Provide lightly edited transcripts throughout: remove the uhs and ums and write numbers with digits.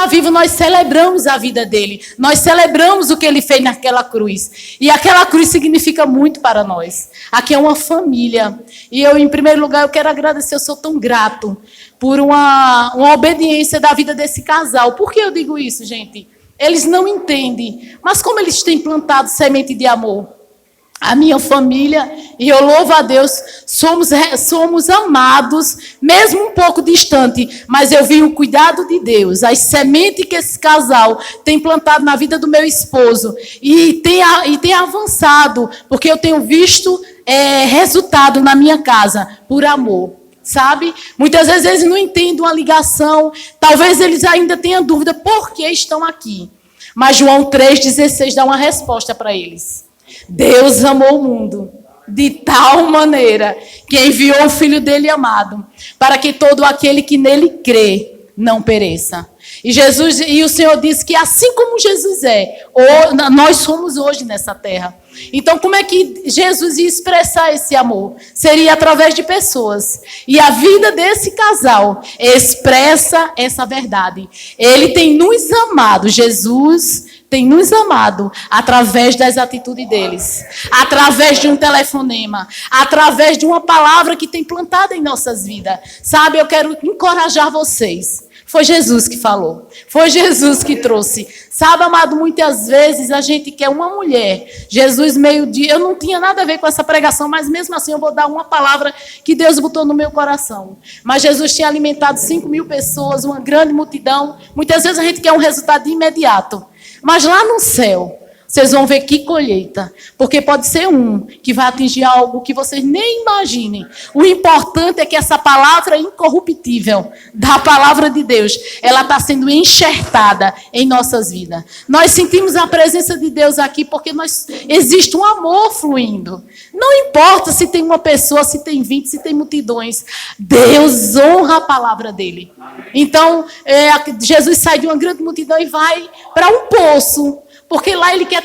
está vivo, nós celebramos a vida dele. Nós celebramos o que ele fez naquela cruz. E aquela cruz significa muito para nós. Aqui é uma família. E eu, em primeiro lugar, eu quero agradecer. Eu sou tão grato por uma obediência da vida desse casal. Por que eu digo isso, gente? Eles não entendem. Mas como eles têm plantado semente de amor? A minha família, e eu louvo a Deus, somos amados, mesmo um pouco distante, mas eu vi o cuidado de Deus, as sementes que esse casal tem plantado na vida do meu esposo, e tem avançado, porque eu tenho visto resultado na minha casa, por amor. Sabe? Muitas vezes eles não entendem uma ligação, talvez eles ainda tenham dúvida por que estão aqui. Mas João 3,16 dá uma resposta para eles. Deus amou o mundo de tal maneira que enviou o Filho dele amado, para que todo aquele que nele crê não pereça. E o Senhor disse que assim como Jesus nós somos hoje nessa terra. Então, como é que Jesus ia expressar esse amor? Seria através de pessoas. E a vida desse casal expressa essa verdade. Ele tem nos amado, Jesus tem nos amado através das atitudes deles, através de um telefonema, através de uma palavra que tem plantado em nossas vidas. Sabe, eu quero encorajar vocês. Foi Jesus que falou. Foi Jesus que trouxe. Sabe, amado, muitas vezes a gente quer uma mulher. Jesus meio-dia, eu não tinha nada a ver com essa pregação, mas mesmo assim eu vou dar uma palavra que Deus botou no meu coração. Mas Jesus tinha alimentado 5.000 pessoas, uma grande multidão. Muitas vezes a gente quer um resultado imediato. Mas lá no céu, vocês vão ver que colheita. Porque pode ser um que vai atingir algo que vocês nem imaginem. O importante é que essa palavra incorruptível da palavra de Deus, ela está sendo enxertada em nossas vidas. Nós sentimos a presença de Deus aqui porque existe um amor fluindo. Não importa se tem uma pessoa, se tem 20, se tem multidões. Deus honra a palavra dele. Então, Jesus sai de uma grande multidão e vai para um poço. Porque lá ele quer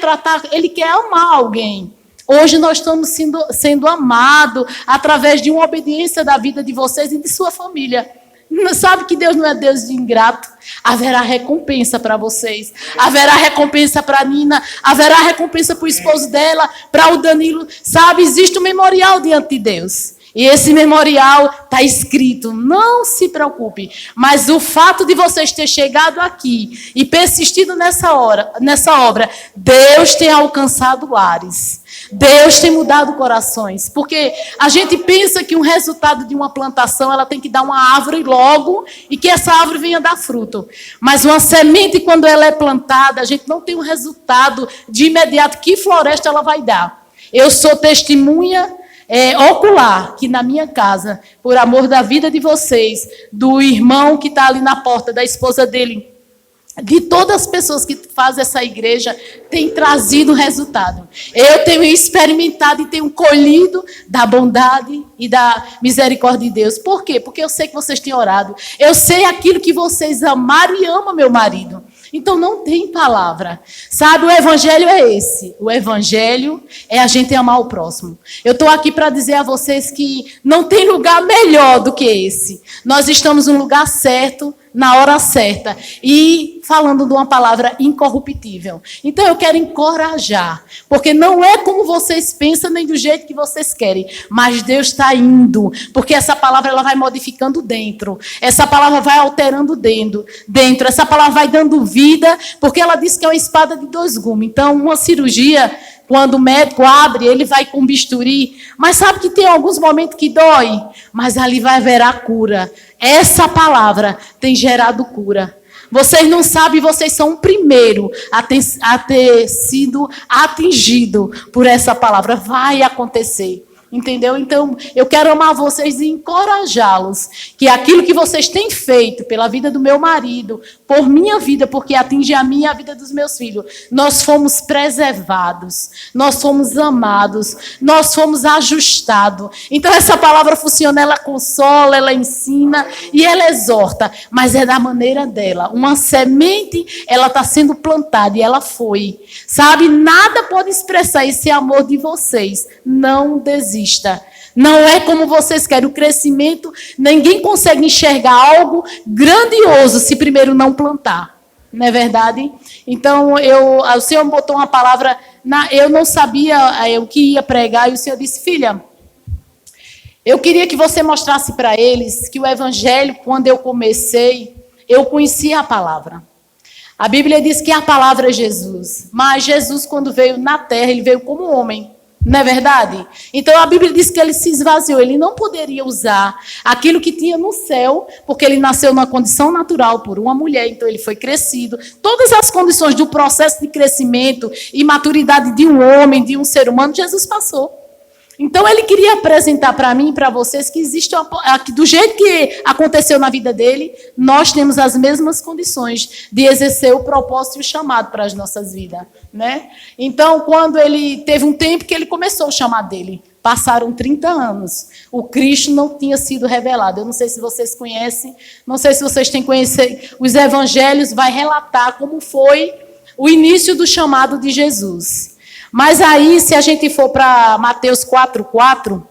ele quer amar alguém. Hoje nós estamos sendo amados através de uma obediência da vida de vocês e de sua família. Sabe que Deus não é Deus de ingrato? Haverá recompensa para vocês. Haverá recompensa para a Nina. Haverá recompensa para o esposo dela, para o Danilo. Sabe, existe um memorial diante de Deus. E esse memorial está escrito, não se preocupe. Mas o fato de vocês terem chegado aqui e persistido nessa obra, Deus tem alcançado lares. Deus tem mudado corações. Porque a gente pensa que um resultado de uma plantação, ela tem que dar uma árvore logo e que essa árvore venha dar fruto. Mas uma semente, quando ela é plantada, a gente não tem um resultado de imediato. Que floresta ela vai dar? Eu sou testemunha ocular, que na minha casa, por amor da vida de vocês, do irmão que está ali na porta, da esposa dele, de todas as pessoas que fazem essa igreja, tem trazido resultado. Eu tenho experimentado e tenho colhido da bondade e da misericórdia de Deus. Por quê? Porque eu sei que vocês têm orado. Eu sei aquilo que vocês amaram e amam meu marido. Então não tem palavra. Sabe, o evangelho é esse. O evangelho é a gente amar o próximo. Eu estou aqui para dizer a vocês que não tem lugar melhor do que esse. Nós estamos no lugar certo, na hora certa, e falando de uma palavra incorruptível. Então eu quero encorajar, porque não é como vocês pensam, nem do jeito que vocês querem, mas Deus está indo, porque essa palavra ela vai modificando dentro, essa palavra vai alterando dentro, essa palavra vai dando vida, porque ela diz que é uma espada de 2 gumes. Então uma cirurgia, quando o médico abre, ele vai com bisturi, mas sabe que tem alguns momentos que dói, mas ali vai haver a cura. Essa palavra tem gerado cura. Vocês não sabem, vocês são o primeiro a ter sido atingido por essa palavra. Vai acontecer. Entendeu? Então, eu quero amar vocês e encorajá-los. Que aquilo que vocês têm feito pela vida do meu marido, por minha vida, porque atinge a minha e a vida dos meus filhos, nós fomos preservados, nós fomos amados, nós fomos ajustados. Então, essa palavra funciona, ela consola, ela ensina e ela exorta, mas é da maneira dela. Uma semente, ela está sendo plantada e ela foi. Sabe, nada pode expressar esse amor de vocês. Não desista. Não é como vocês querem. O crescimento, ninguém consegue enxergar algo grandioso se primeiro não plantar. não é verdade? Então, o Senhor botou uma palavra, eu não sabia o que ia pregar, e o Senhor disse, filha, eu queria que você mostrasse para eles que o evangelho, quando eu comecei, eu conhecia a palavra. A Bíblia diz que a palavra é Jesus, mas Jesus, quando veio na terra, ele veio como homem. Não é verdade? Então a Bíblia diz que ele se esvaziou. Ele não poderia usar aquilo que tinha no céu, porque ele nasceu numa condição natural por uma mulher, então ele foi crescido. Todas as condições do processo de crescimento e maturidade de um homem, de um ser humano, Jesus passou. Então ele queria apresentar para mim e para vocês que existe, do jeito que aconteceu na vida dele, nós temos as mesmas condições de exercer o propósito e o chamado para as nossas vidas, né? Então, quando ele teve um tempo que ele começou o chamado dele, passaram 30 anos, o Cristo não tinha sido revelado. Eu não sei se vocês conhecem, não sei se vocês têm conhecido, os evangelhos vai relatar como foi o início do chamado de Jesus. Mas aí, se a gente for para Mateus 4:4,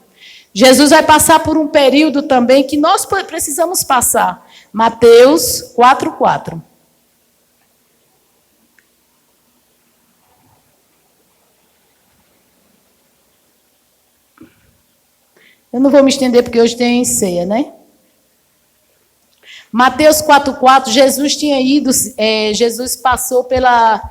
Jesus vai passar por um período também que nós precisamos passar. Mateus 4:4. Eu não vou me estender porque hoje tem ceia, né? Mateus 4:4, Jesus passou pela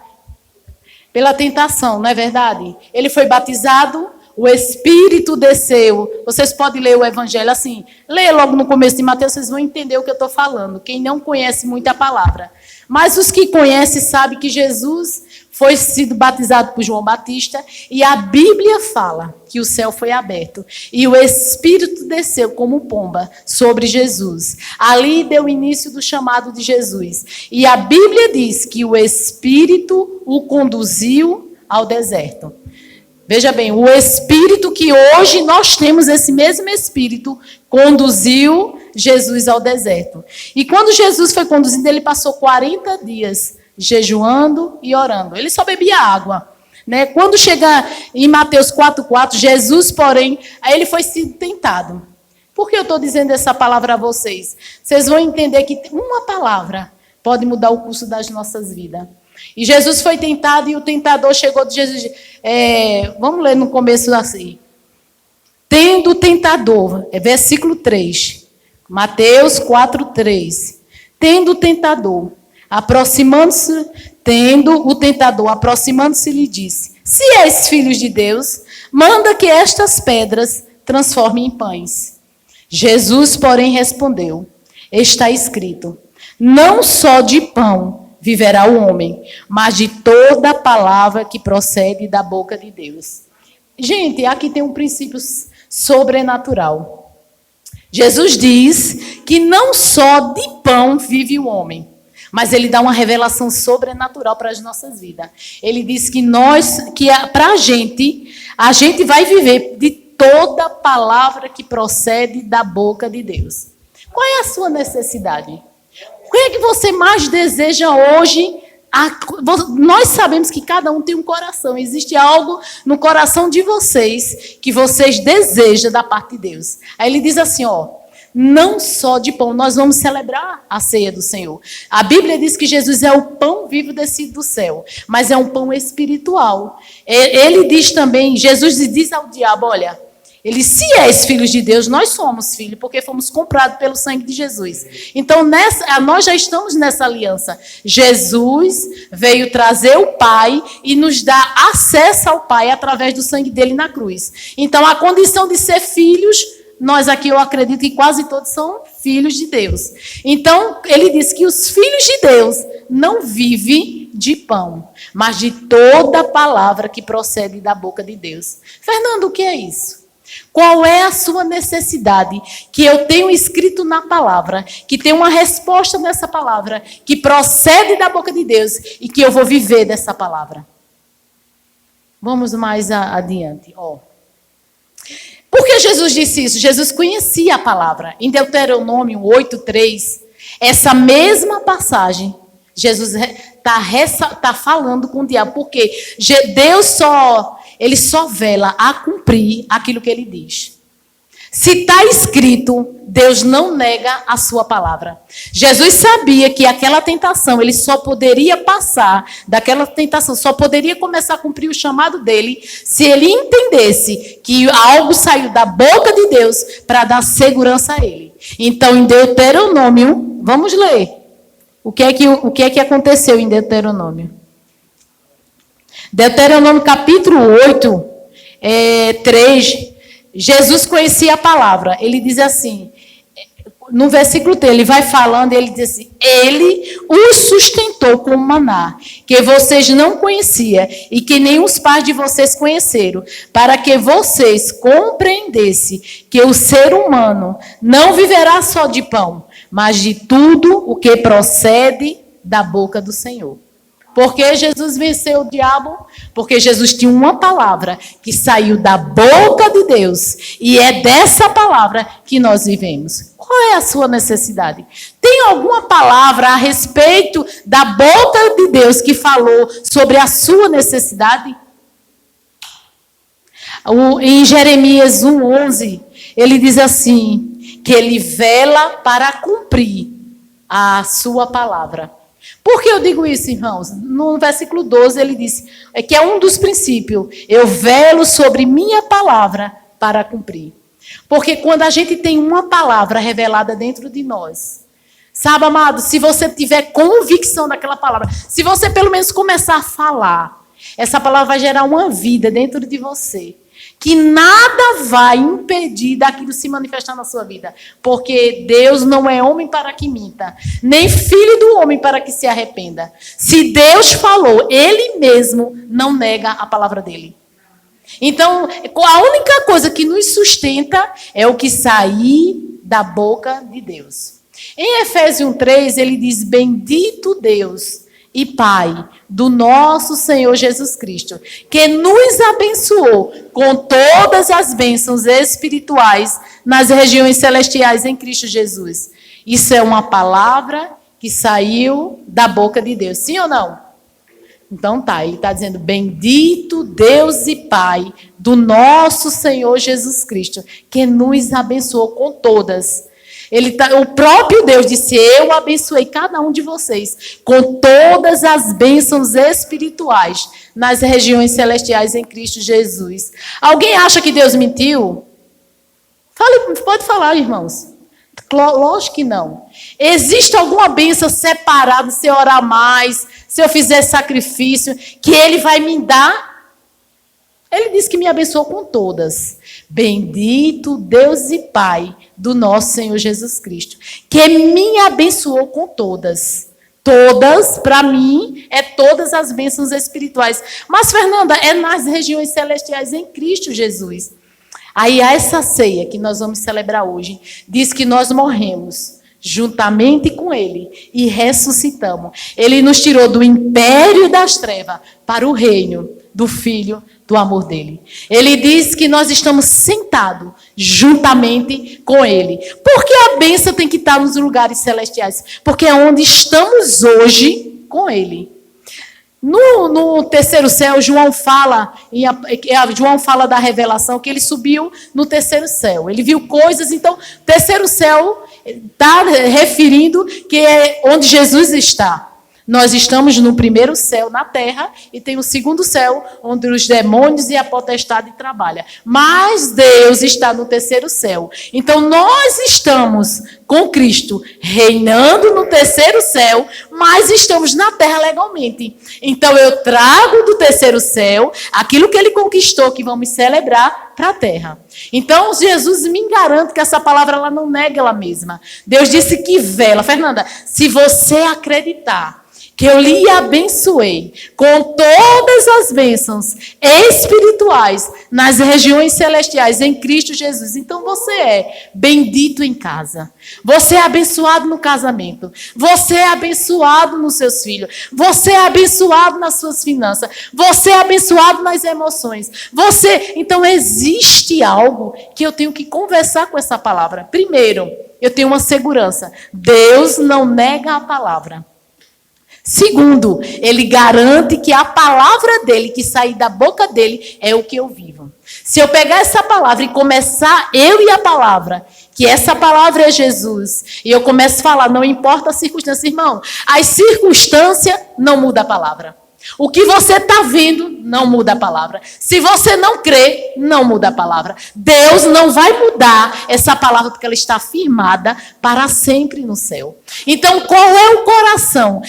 tentação, não é verdade? Ele foi batizado, o Espírito desceu. Vocês podem ler o Evangelho assim. Leia logo no começo de Mateus, vocês vão entender o que eu estou falando. Quem não conhece muito a palavra. Mas os que conhecem sabem que Jesus foi sido batizado por João Batista e a Bíblia fala que o céu foi aberto e o Espírito desceu como pomba sobre Jesus. Ali deu início do chamado de Jesus. E a Bíblia diz que o Espírito o conduziu ao deserto. Veja bem, o Espírito que hoje nós temos, esse mesmo Espírito, conduziu Jesus ao deserto. E quando Jesus foi conduzido, ele passou 40 dias jejuando e orando. Ele só bebia água, né? Quando chega em Mateus 4:4, Jesus, porém, aí ele foi sido tentado. Por que eu estou dizendo essa palavra a vocês? Vocês vão entender que uma palavra pode mudar o curso das nossas vidas. E Jesus foi tentado e o tentador chegou de Jesus. Vamos ler no começo assim. Tendo o tentador, versículo 3. Mateus 4:3. Tendo o tentador aproximando-se, lhe disse: se és filho de Deus, manda que estas pedras transformem em pães. Jesus, porém, respondeu: está escrito, não só de pão viverá o homem, mas de toda palavra que procede da boca de Deus. Gente, aqui tem um princípio sobrenatural. Jesus diz que não só de pão vive o homem, mas ele dá uma revelação sobrenatural para as nossas vidas. Ele diz que para a gente vai viver de toda palavra que procede da boca de Deus. Qual é a sua necessidade? O que é que você mais deseja hoje? Nós sabemos que cada um tem um coração. Existe algo no coração de vocês que vocês desejam da parte de Deus. Aí ele diz assim, não só de pão, nós vamos celebrar a ceia do Senhor. A Bíblia diz que Jesus é o pão vivo descido do céu, mas é um pão espiritual. Ele diz também, Jesus diz ao diabo, olha, se és filhos de Deus, nós somos filhos, porque fomos comprados pelo sangue de Jesus. Então, nós já estamos nessa aliança. Jesus veio trazer o Pai e nos dar acesso ao Pai através do sangue dele na cruz. Então, a condição de ser filhos, nós aqui, eu acredito que quase todos são filhos de Deus. Então, ele diz que os filhos de Deus não vivem de pão, mas de toda palavra que procede da boca de Deus. Fernando, o que é isso? Qual é a sua necessidade que eu tenho escrito na palavra, que tem uma resposta nessa palavra, que procede da boca de Deus e que eu vou viver dessa palavra? Vamos mais adiante. Por que Jesus disse isso? Jesus conhecia a palavra. Em Deuteronômio 8:3, essa mesma passagem, Jesus está falando com o diabo, porque Deus ele só vela a cumprir aquilo que ele diz. Se está escrito, Deus não nega a sua palavra. Jesus sabia que aquela tentação, ele só poderia passar daquela tentação, só poderia começar a cumprir o chamado dele, se ele entendesse que algo saiu da boca de Deus para dar segurança a ele. Então, em Deuteronômio, vamos ler. O que é que aconteceu em Deuteronômio? Deuteronômio capítulo 8, 3, Jesus conhecia a palavra. Ele diz assim, no versículo 3, ele vai falando e ele diz assim, ele os sustentou com maná, que vocês não conheciam e que nem os pais de vocês conheceram, para que vocês compreendessem que o ser humano não viverá só de pão, mas de tudo o que procede da boca do Senhor. Por que Jesus venceu o diabo? Porque Jesus tinha uma palavra que saiu da boca de Deus. E é dessa palavra que nós vivemos. Qual é a sua necessidade? Tem alguma palavra a respeito da boca de Deus que falou sobre a sua necessidade? Em Jeremias 1:11, ele diz assim, que ele vela para cumprir a sua palavra. Por que eu digo isso, irmãos? No versículo 12 ele diz, que é um dos princípios, eu velo sobre minha palavra para cumprir. Porque quando a gente tem uma palavra revelada dentro de nós, sabe, amado, se você tiver convicção daquela palavra, se você pelo menos começar a falar, essa palavra vai gerar uma vida dentro de você, que nada vai impedir daquilo se manifestar na sua vida. Porque Deus não é homem para que minta, nem filho do homem para que se arrependa. Se Deus falou, Ele mesmo não nega a palavra dEle. Então, a única coisa que nos sustenta é o que sair da boca de Deus. Em Efésios 1:3, ele diz, bendito Deus e Pai do nosso Senhor Jesus Cristo, que nos abençoou com todas as bênçãos espirituais nas regiões celestiais em Cristo Jesus. Isso é uma palavra que saiu da boca de Deus, sim ou não? Então tá, ele está dizendo, bendito Deus e Pai do nosso Senhor Jesus Cristo, que nos abençoou com todas. O próprio Deus disse, eu abençoei cada um de vocês com todas as bênçãos espirituais nas regiões celestiais em Cristo Jesus. Alguém acha que Deus mentiu? Pode falar, irmãos. Lógico que não. Existe alguma bênção separada, se eu orar mais, se eu fizer sacrifício, que Ele vai me dar? Ele disse que me abençoou com todas. Bendito Deus e Pai do nosso Senhor Jesus Cristo, que me abençoou com todas. Todas, para mim, é todas as bênçãos espirituais. Mas, Fernanda, é nas regiões celestiais em Cristo Jesus. Aí, essa ceia que nós vamos celebrar hoje, diz que nós morremos juntamente com Ele e ressuscitamos. Ele nos tirou do império das trevas para o reino do Filho do amor dele. Ele diz que nós estamos sentados juntamente com Ele. Por que a bênção tem que estar nos lugares celestiais? Porque é onde estamos hoje com Ele. No terceiro céu, João fala da revelação, que ele subiu no terceiro céu. Ele viu coisas, então, terceiro céu está referindo que é onde Jesus está. Nós estamos no primeiro céu na terra e tem o segundo céu onde os demônios e a potestade trabalham. Mas Deus está no terceiro céu. Então nós estamos com Cristo reinando no terceiro céu, mas estamos na terra legalmente. Então eu trago do terceiro céu aquilo que Ele conquistou, que vamos celebrar, para a terra. Então Jesus me garante que essa palavra ela não nega ela mesma. Deus disse que vela. Fernanda, se você acreditar que eu lhe abençoei com todas as bênçãos espirituais nas regiões celestiais em Cristo Jesus. Então você é bendito em casa. Você é abençoado no casamento. Você é abençoado nos seus filhos. Você é abençoado nas suas finanças. Você é abençoado nas emoções. Então existe algo que eu tenho que conversar com essa palavra. Primeiro, eu tenho uma segurança. Deus não nega a palavra. Segundo, Ele garante que a palavra dEle, que sair da boca dEle, é o que eu vivo. Se eu pegar essa palavra e começar, eu e a palavra, que essa palavra é Jesus, e eu começo a falar, não importa a circunstância, irmão, as circunstâncias não mudam a palavra. O que você está vendo não muda a palavra. Se você não crê, não muda a palavra. Deus não vai mudar essa palavra porque ela está firmada para sempre no céu. Então, qual é o coração?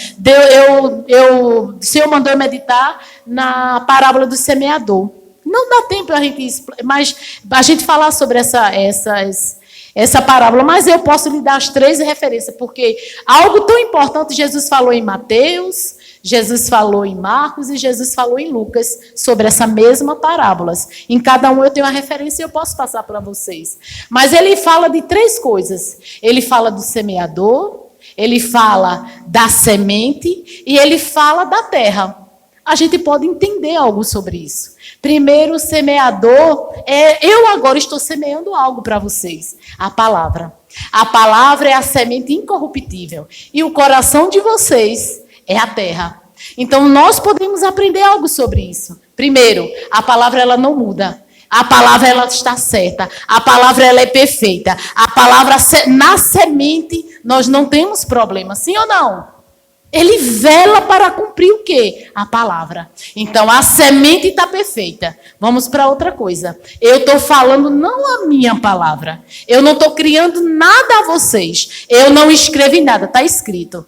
O Senhor mandou eu meditar na parábola do semeador. Não dá tempo a gente falar sobre essa parábola, mas eu posso lhe dar as 3 referências, porque algo tão importante Jesus falou em Mateus, Jesus falou em Marcos e Jesus falou em Lucas sobre essa mesma parábola. Em cada um eu tenho uma referência e eu posso passar para vocês. Mas ele fala de 3 coisas. Ele fala do semeador, ele fala da semente e ele fala da terra. A gente pode entender algo sobre isso. Primeiro, o semeador, eu agora estou semeando algo para vocês. A palavra. A palavra é a semente incorruptível. E o coração de vocês é a terra. Então, nós podemos aprender algo sobre isso. Primeiro, a palavra ela não muda. A palavra ela está certa. A palavra ela é perfeita. A palavra, na semente, nós não temos problema. Sim ou não? Ele vela para cumprir o quê? A palavra. Então, a semente está perfeita. Vamos para outra coisa. Eu estou falando não a minha palavra. Eu não estou criando nada a vocês. Eu não escrevi nada. Está escrito.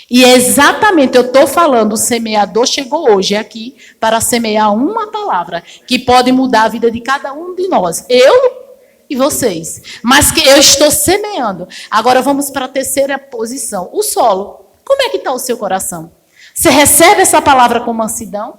E exatamente, eu estou falando, o semeador chegou hoje aqui para semear uma palavra que pode mudar a vida de cada um de nós. Eu e vocês. Mas que eu estou semeando. Agora vamos para a terceira posição. O solo. Como é que está o seu coração? Você recebe essa palavra com mansidão?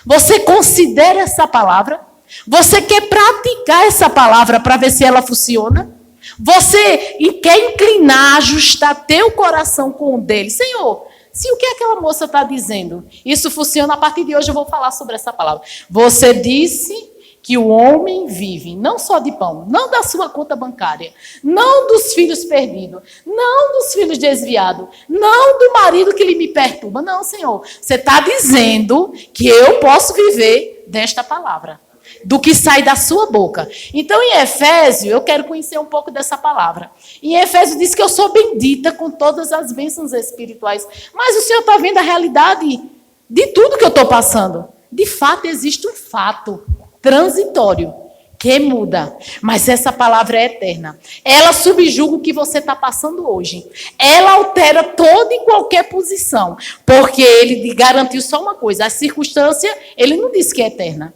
Você considera essa palavra? Você quer praticar essa palavra para ver se ela funciona? Você quer inclinar, ajustar teu coração com o dele. Senhor, se o que aquela moça está dizendo, isso funciona, a partir de hoje eu vou falar sobre essa palavra. Você disse que o homem vive não só de pão, não da sua conta bancária, não dos filhos perdidos, não dos filhos desviados, não do marido que lhe me perturba. Não, Senhor, você está dizendo que eu posso viver desta palavra, do que sai da sua boca. Então, em Efésio, eu quero conhecer um pouco dessa palavra. Em Efésio diz que eu sou bendita com todas as bênçãos espirituais. Mas o Senhor está vendo a realidade de tudo que eu estou passando. De fato, existe um fato transitório que muda, mas essa palavra é eterna. Ela subjuga o que você está passando hoje. Ela altera toda e qualquer posição, porque ele garantiu só uma coisa: a circunstância, ele não disse que é eterna,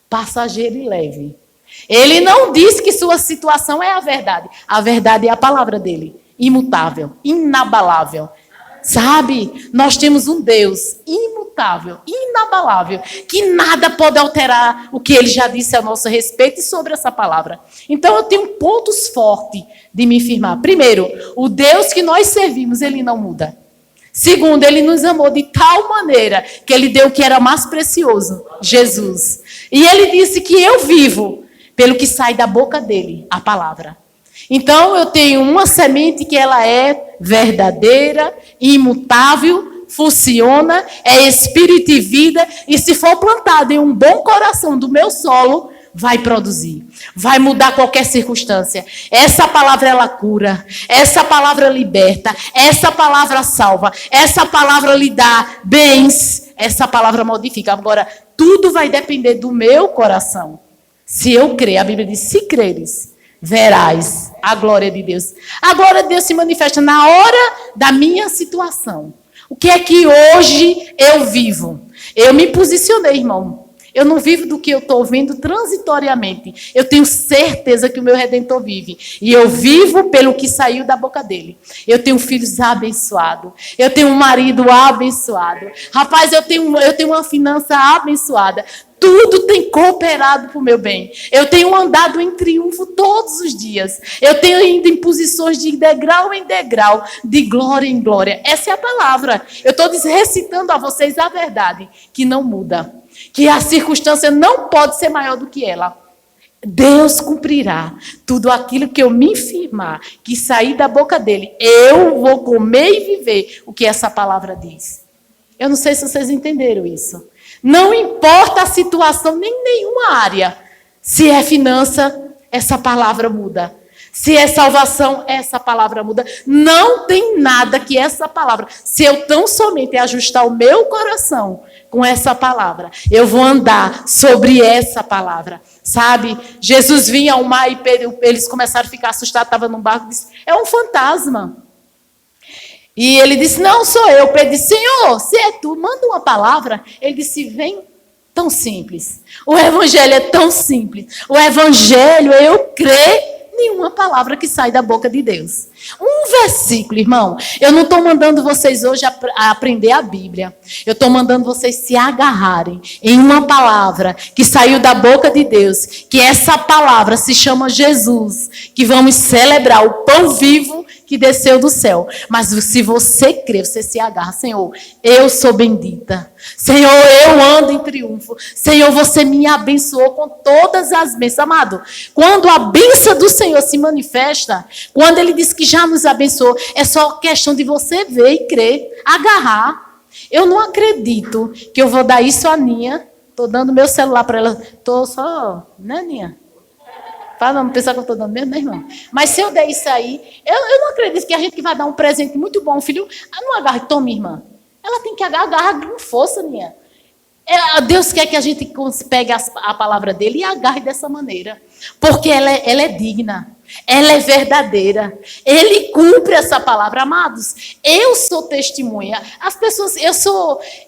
passageira e leve. Ele não disse que sua situação é a verdade. A verdade é a palavra dele, imutável, inabalável. Sabe, nós temos um Deus imutável, inabalável, que nada pode alterar o que ele já disse a nosso respeito e sobre essa palavra. Então eu tenho pontos fortes de me firmar. Primeiro, o Deus que nós servimos, ele não muda. Segundo, ele nos amou de tal maneira que ele deu o que era mais precioso, Jesus. E ele disse que eu vivo pelo que sai da boca dele, a palavra. Então, eu tenho uma semente que ela é verdadeira, imutável, funciona, é espírito e vida, e se for plantada em um bom coração do meu solo, vai produzir, vai mudar qualquer circunstância. Essa palavra, ela cura, essa palavra liberta, essa palavra salva, essa palavra lhe dá bens, essa palavra modifica. Agora, tudo vai depender do meu coração. Se eu crer, a Bíblia diz, se creres, verás a glória de Deus. A glória de Deus se manifesta na hora da minha situação. O que é que hoje eu vivo? Eu me posicionei, irmão. Eu não vivo do que eu estou vendo transitoriamente. Eu tenho certeza que o meu Redentor vive. E eu vivo pelo que saiu da boca dele. Eu tenho filhos abençoados. Eu tenho um marido abençoado. Rapaz, eu tenho uma finança abençoada. Tudo tem cooperado para o meu bem. Eu tenho andado em triunfo todos os dias. Eu tenho ido em posições de degrau em degrau, de glória em glória. Essa é a palavra. Eu estou recitando a vocês a verdade, que não muda. Que a circunstância não pode ser maior do que ela. Deus cumprirá tudo aquilo que eu me firmar, que sair da boca dele. Eu vou comer e viver o que essa palavra diz. Eu não sei se vocês entenderam isso. Não importa a situação, nem nenhuma área. Se é finança, essa palavra muda. Se é salvação, essa palavra muda. Não tem nada que essa palavra, se eu tão somente ajustar o meu coração com essa palavra, eu vou andar sobre essa palavra. Sabe? Jesus vinha ao mar e eles começaram a ficar assustados, estava num barco e disse, é um fantasma. E ele disse, não, sou eu. Pedro disse, Senhor, se é tu, manda uma palavra. Ele disse, vem. Tão simples. O evangelho é tão simples. O evangelho é eu crer em uma palavra que sai da boca de Deus. Um versículo, irmão. Eu não estou mandando vocês hoje a aprender a Bíblia. Eu estou mandando vocês se agarrarem em uma palavra que saiu da boca de Deus. Que essa palavra se chama Jesus. Que vamos celebrar o pão vivo que desceu do céu. Mas se você crer, você se agarra. Senhor, eu sou bendita. Senhor, eu ando em triunfo. Senhor, você me abençoou com todas as bênçãos. Amado, quando a bênção do Senhor se manifesta, quando Ele diz que já nos abençoou, é só questão de você ver e crer, agarrar. Eu não acredito que eu vou dar isso à Ninha. Estou dando meu celular para ela. Estou só, né, Ninha? Para não pensar que eu estou dando mesmo, né, irmão? Mas se eu der isso aí, eu não acredito que a gente que vai dar um presente muito bom, filho, não agarre, toma, irmã. Ela tem que agarrar com força, minha. Deus quer que a gente pegue a palavra dele e agarre dessa maneira. Porque ela é digna. Ela é verdadeira. Ele cumpre essa palavra. Amados, eu sou testemunha. As pessoas,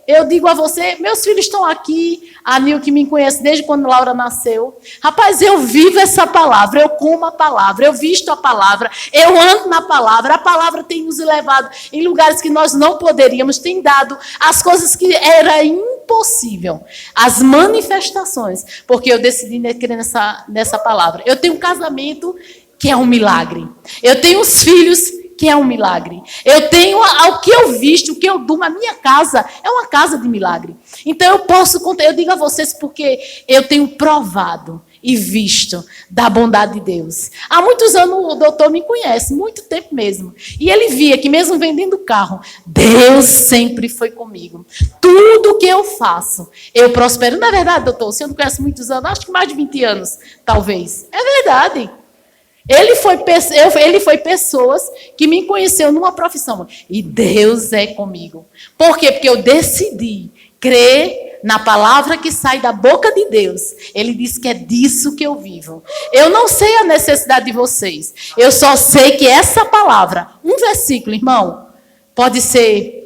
eu digo a você, meus filhos estão aqui, a Nil que me conhece desde quando Laura nasceu. Rapaz, eu vivo essa palavra, eu como a palavra, eu visto a palavra, eu ando na palavra. A palavra tem nos levado em lugares que nós não poderíamos, tem dado as coisas que era impossível. As manifestações, porque eu decidi crer nessa palavra. Eu tenho um casamento que é um milagre. Eu tenho os filhos, que é um milagre. Eu tenho o que eu visto, o que eu durmo, a minha casa é uma casa de milagre. Então eu posso contar, eu digo a vocês porque eu tenho provado e visto da bondade de Deus. Há muitos anos o doutor me conhece, muito tempo mesmo. E ele via que mesmo vendendo carro, Deus sempre foi comigo. Tudo que eu faço, eu prospero. Não é verdade, doutor? O senhor não conhece muitos anos, acho que mais de 20 anos, talvez. É verdade. Ele foi pessoas que me conheceu numa profissão. E Deus é comigo. Por quê? Porque eu decidi crer na palavra que sai da boca de Deus. Ele disse que é disso que eu vivo. Eu não sei a necessidade de vocês. Eu só sei que essa palavra, um versículo, irmão, pode ser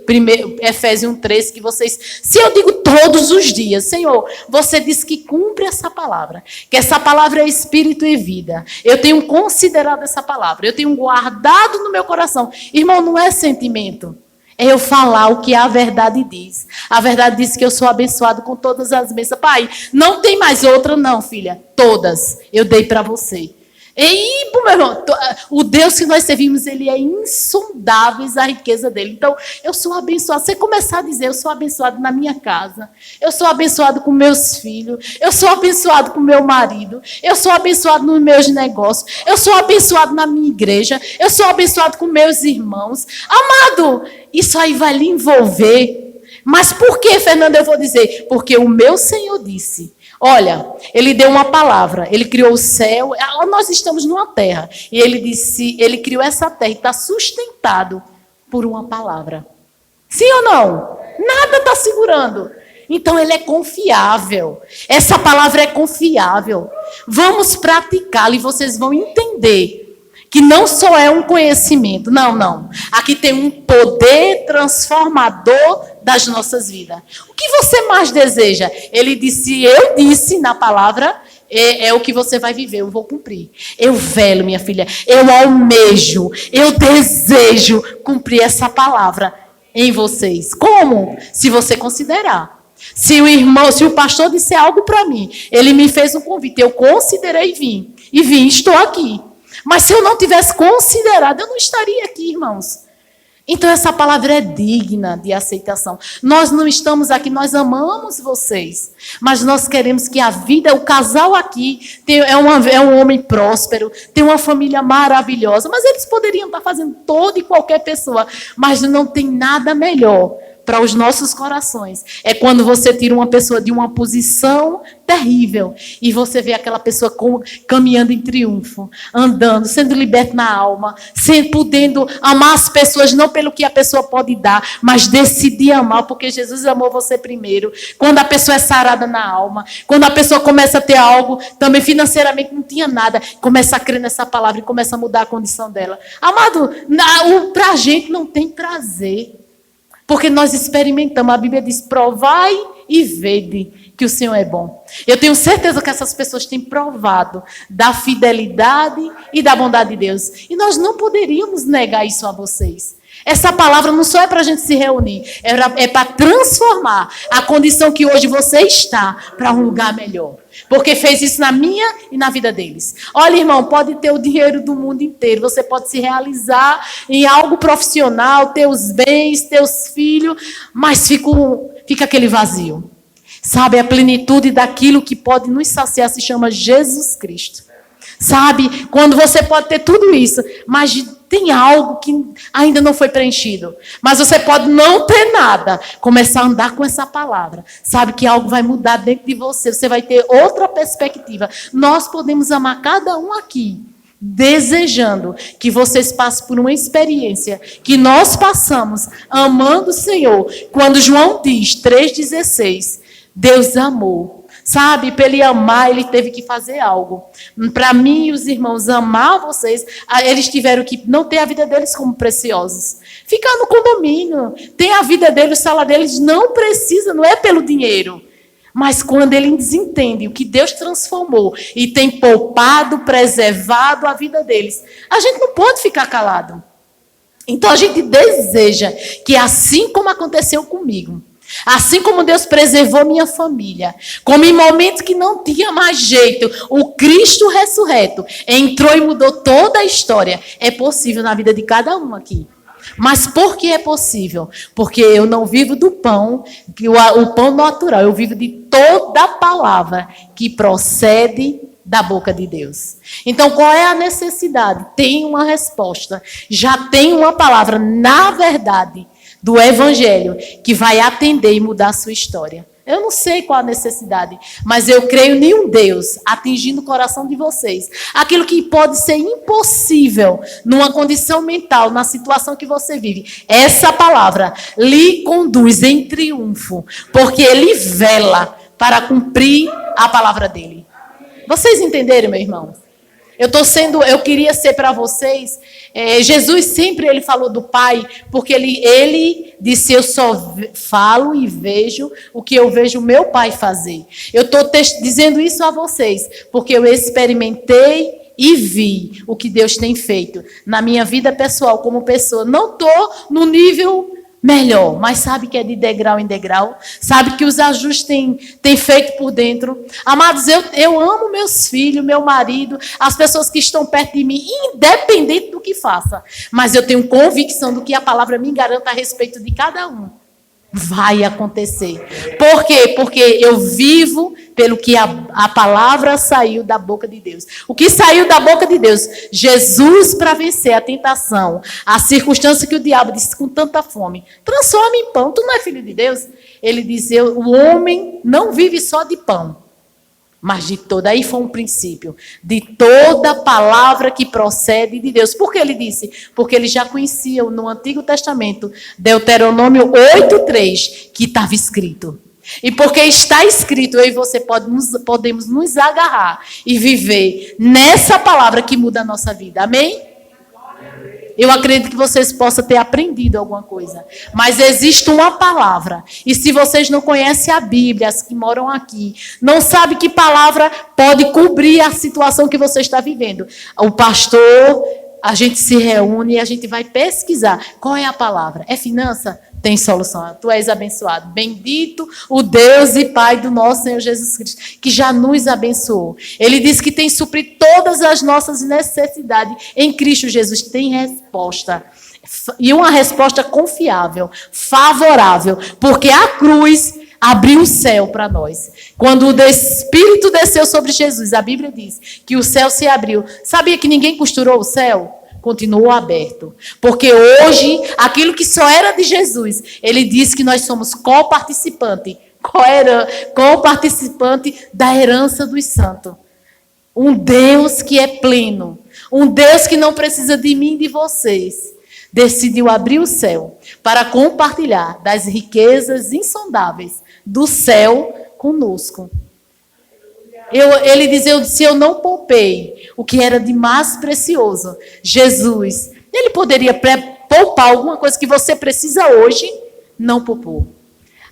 Efésios 1:3, que vocês... Se eu digo todos os dias, Senhor, você diz que cumpre essa palavra, que essa palavra é espírito e vida. Eu tenho considerado essa palavra, eu tenho guardado no meu coração. Irmão, não é sentimento. É eu falar o que a verdade diz. A verdade diz que eu sou abençoado com todas as bênçãos. Pai, não tem mais outra não, filha. Todas eu dei para você. E, meu irmão, o Deus que nós servimos, ele é insondável a riqueza dele. Então, eu sou abençoado. Você começar a dizer, eu sou abençoado na minha casa, eu sou abençoado com meus filhos, eu sou abençoado com meu marido, eu sou abençoado nos meus negócios, eu sou abençoado na minha igreja, eu sou abençoado com meus irmãos. Amado, isso aí vai lhe envolver. Mas por que, Fernanda, eu vou dizer? Porque o meu Senhor disse... Olha, ele deu uma palavra, ele criou o céu, nós estamos numa terra, e ele disse, ele criou essa terra e está sustentado por uma palavra. Sim ou não? Nada está segurando. Então ele é confiável. Essa palavra é confiável. Vamos praticá-la e vocês vão entender que não só é um conhecimento, não. Aqui tem um poder transformador das nossas vidas. O que você mais deseja? Ele disse, eu disse na palavra, é o que você vai viver, eu vou cumprir. Eu velo, minha filha, eu almejo, eu desejo cumprir essa palavra em vocês. Como? Se você considerar. Se o pastor disser algo para mim, ele me fez um convite, eu considerei e vim, estou aqui. Mas se eu não tivesse considerado, eu não estaria aqui, irmãos. Então essa palavra é digna de aceitação. Nós não estamos aqui, nós amamos vocês. Mas nós queremos que a vida, o casal aqui, é um homem próspero, tem uma família maravilhosa. Mas eles poderiam estar fazendo toda e qualquer pessoa. Mas não tem nada melhor para os nossos corações é quando você tira uma pessoa de uma posição terrível e você vê aquela pessoa caminhando em triunfo, andando, sendo liberta na alma, podendo amar as pessoas não pelo que a pessoa pode dar, mas decidir amar, porque Jesus amou você primeiro. Quando a pessoa é sarada na alma, quando a pessoa começa a ter algo, também financeiramente não tinha nada, começa a crer nessa palavra e começa a mudar a condição dela. Amado, para a gente não tem prazer. Porque nós experimentamos, a Bíblia diz, provai e vede que o Senhor é bom. Eu tenho certeza que essas pessoas têm provado da fidelidade e da bondade de Deus. E nós não poderíamos negar isso a vocês. Essa palavra não só é para a gente se reunir, é para transformar a condição que hoje você está para um lugar melhor. Porque fez isso na minha e na vida deles. Olha, irmão, pode ter o dinheiro do mundo inteiro, você pode se realizar em algo profissional, teus bens, teus filhos, mas fica aquele vazio. Sabe, a plenitude daquilo que pode nos saciar se chama Jesus Cristo. Sabe, quando você pode ter tudo isso, mas tem algo que ainda não foi preenchido. Mas você pode não ter nada, começar a andar com essa palavra. Sabe que algo vai mudar dentro de você, você vai ter outra perspectiva. Nós podemos amar cada um aqui, desejando que vocês passem por uma experiência que nós passamos, amando o Senhor. Quando João diz, 3,16, Deus amou. Sabe, para ele amar, ele teve que fazer algo. Para mim e os irmãos amar vocês, eles tiveram que não ter a vida deles como preciosos. Ficar no condomínio, tem a vida deles, o salário deles, não precisa, não é pelo dinheiro. Mas quando eles entendem o que Deus transformou e tem poupado, preservado a vida deles, a gente não pode ficar calado. Então a gente deseja que assim como aconteceu comigo, assim como Deus preservou minha família, como em momentos que não tinha mais jeito, o Cristo ressurreto entrou e mudou toda a história. É possível na vida de cada um aqui. Mas por que é possível? Porque eu não vivo do pão, o pão natural, eu vivo de toda a palavra que procede da boca de Deus. Então, qual é a necessidade? Tem uma resposta. Já tem uma palavra, na verdade, do Evangelho, que vai atender e mudar a sua história. Eu não sei qual a necessidade, mas eu creio em um Deus atingindo o coração de vocês. Aquilo que pode ser impossível numa condição mental, na situação que você vive. Essa palavra lhe conduz em triunfo, porque ele vela para cumprir a palavra dele. Vocês entenderam, meu irmão? Eu queria ser para vocês, Jesus sempre ele falou do Pai, porque ele disse, eu só falo e vejo o que eu vejo o meu Pai fazer. Eu estou dizendo isso a vocês, porque eu experimentei e vi o que Deus tem feito na minha vida pessoal, como pessoa. Não estou no nível melhor, mas sabe que é de degrau em degrau, sabe que os ajustes têm feito por dentro. Amados, eu amo meus filhos, meu marido, as pessoas que estão perto de mim, independente do que faça, mas eu tenho convicção do que a palavra me garanta a respeito de cada um. Vai acontecer. Por quê? Porque eu vivo pelo que a palavra saiu da boca de Deus. O que saiu da boca de Deus? Jesus, para vencer a tentação, a circunstância que o diabo disse com tanta fome, transforma em pão. Tu não é filho de Deus? Ele diz, o homem não vive só de pão, mas de toda, aí foi um princípio, de toda palavra que procede de Deus. Por que ele disse? Porque ele já conhecia no Antigo Testamento, Deuteronômio 8:3, que estava escrito. E porque está escrito, eu e você podemos nos agarrar e viver nessa palavra que muda a nossa vida. Amém? Eu acredito que vocês possam ter aprendido alguma coisa. Mas existe uma palavra. E se vocês não conhecem a Bíblia, as que moram aqui, não sabem que palavra pode cobrir a situação que você está vivendo. O pastor, a gente se reúne e a gente vai pesquisar. Qual é a palavra? É finança? Tem solução. Tu és abençoado. Bendito o Deus e Pai do nosso Senhor Jesus Cristo, que já nos abençoou. Ele diz que tem suprido todas as nossas necessidades em Cristo Jesus. Tem resposta. E uma resposta confiável, favorável, porque a cruz abriu o céu para nós. Quando o Espírito desceu sobre Jesus, a Bíblia diz que o céu se abriu. Sabia que ninguém costurou o céu? continuou aberto. Porque hoje, aquilo que só era de Jesus, ele disse que nós somos co-participante da herança dos santos. Um Deus que é pleno, um Deus que não precisa de mim e de vocês, decidiu abrir o céu para compartilhar das riquezas insondáveis do céu conosco. Ele diz, se eu não poupei o que era de mais precioso, Jesus, ele poderia poupar alguma coisa que você precisa hoje, não poupou.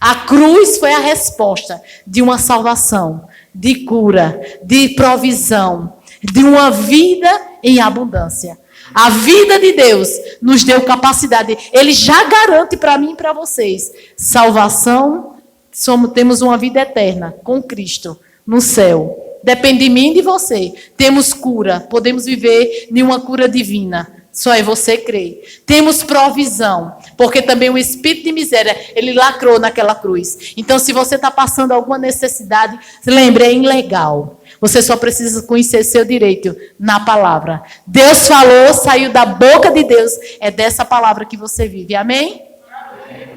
A cruz foi a resposta de uma salvação, de cura, de provisão, de uma vida em abundância. A vida de Deus nos deu capacidade. Ele já garante para mim e para vocês salvação. Temos uma vida eterna com Cristo no céu. Depende de mim e de você. Temos cura. Podemos viver em uma cura divina. Só é você crer. Temos provisão. Porque também o Espírito de miséria, ele lacrou naquela cruz. Então, se você está passando alguma necessidade, lembre, é ilegal. Você só precisa conhecer seu direito na palavra. Deus falou, saiu da boca de Deus. É dessa palavra que você vive. Amém? Amém.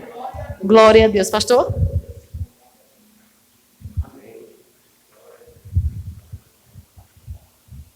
Glória a Deus. Pastor?